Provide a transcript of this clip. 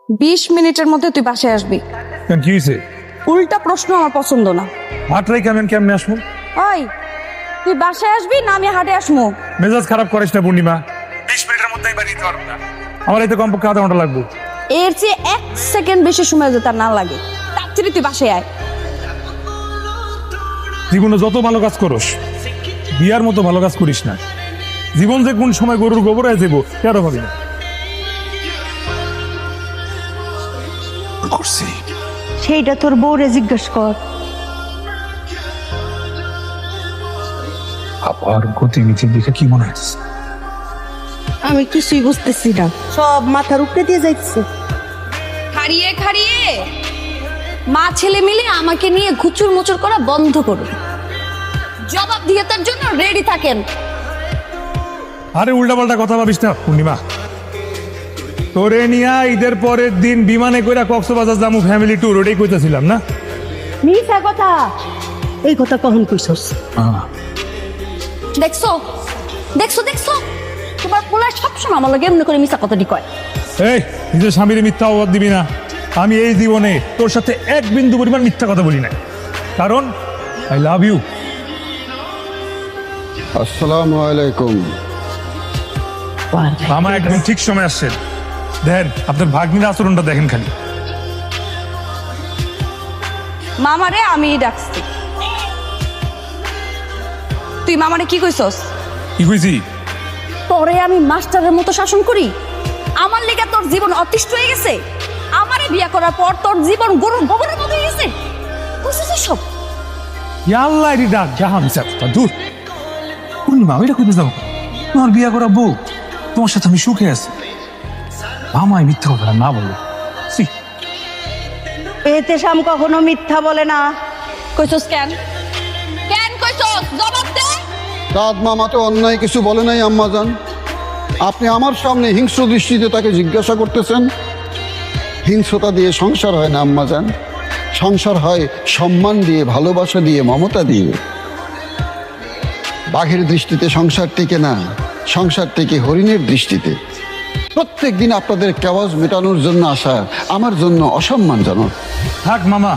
20 মিনিটের মধ্যে তুই বাসায় আসবি। কেন কি হয়েছে? উল্টা প্রশ্ন আমার পছন্দ না। হাটরাই কেমনে আসবো? ওই তুই বাসায় আসবি না আমি হাটে আসবো? মেজাজ খারাপ করিস না পূর্ণিমা। 20 মিনিটের মধ্যে বাড়ি দিতে পারবো না। আমার এই তো কমপক্ষে আধা ঘন্টা লাগবে। এর চেয়ে 1 সেকেন্ড বেশি সময় যদি তার না লাগে তার চেয়ে তুই বাসায় আয়। জীবনে যত ভালো কাজ করস বিয়ার মতো ভালো কাজ করিস না। জীবন যে কোন সময় গরুর গোবর হয়ে যাবো কেন ভাবি না। করছি সেইটা তোর বউরে জিজ্ঞেস কর। আবার গতিবিধি দেখে কি মনে হচ্ছে? আমি কিছুই বুঝতেছি না, সব মাথার উপরে দিয়ে যাইতেছে। খাড়িয়ে খাড়িয়ে মা ছেলে মিলে আমাকে নিয়ে ঘুচুর মুচুর করা বন্ধ করুন। জবাব দিয়ে তার জন্য রেডি থাকেন। আরে উল্টাপাল্টা কথা ভাবিস না পূর্ণিমা। তোরে নিয়া ঈদের পরের দিন বিমানে কইরা কক্সবাজার যামু ফ্যামিলি ট্যুর, ওটাই কইতাছিলাম না? মিছা কথা, এই কথা কখন কইছস? দেখছো দেখছো দেখছো তোমার পোলা সবসময় আমার লাগে এমনি করে মিশা কথাটি কয়। এই নিজের স্বামীর মিথ্যা অবাদ দিবি না। আমি এই জীবনে তোর সাথে এক বিন্দু পরিমাণ মিথ্যা কথা বলি না, কারণ আই লাভ ইউ। আসসালামু আলাইকুম। মামা একদম ঠিক সময় আসছেন। দেখেন আপনার ভাগ্নির আচরণটা দেখেন খালি। মামারে আমি ডাকছি। তুই মামারে কি কইছস? কি কইছি? তোরে আমি মাস্টারের মতো শাসন করি? আমার লেগে তোর জীবন অতিষ্ঠ হয়ে গেছে? আমারে বিয়া করার পর তোর জীবন গরুর গোবরের মতো হয়ে গেছে? বুঝছিস সব? আল্লাহ এটি ডাক জাহান চাপটা দূর। পূর্ণিমা ওইটা কইতে যাবো? তোমার বিয়া করা বউ, তোমার সাথে আমি সুখে আছি। মামায় মিথ্যা কথা না বললো। এতে শাম কখনো মিথ্যা বলে না। কইছস কেন? কেন কইছস? জবাব দে। দাদ মামা তো অন্যায় কিছু বলে নাই আম্মাজান। আপনি আমার সামনে হিংস্র দৃষ্টিতে তাকে জিজ্ঞাসা করতেছেন। হিংস্রতা দিয়ে সংসার হয় না আম্মাজান, সংসার হয় সম্মান দিয়ে, ভালোবাসা দিয়ে, মমতা দিয়ে। বাঘের দৃষ্টিতে সংসার টিকে না, সংসার টিকে হরিণের দৃষ্টিতে। প্রত্যেক দিন আপনাদের কেওয়াজ মেটানোর জন্য আসা আমার জন্য অসম্মানজনক। থাক মামা,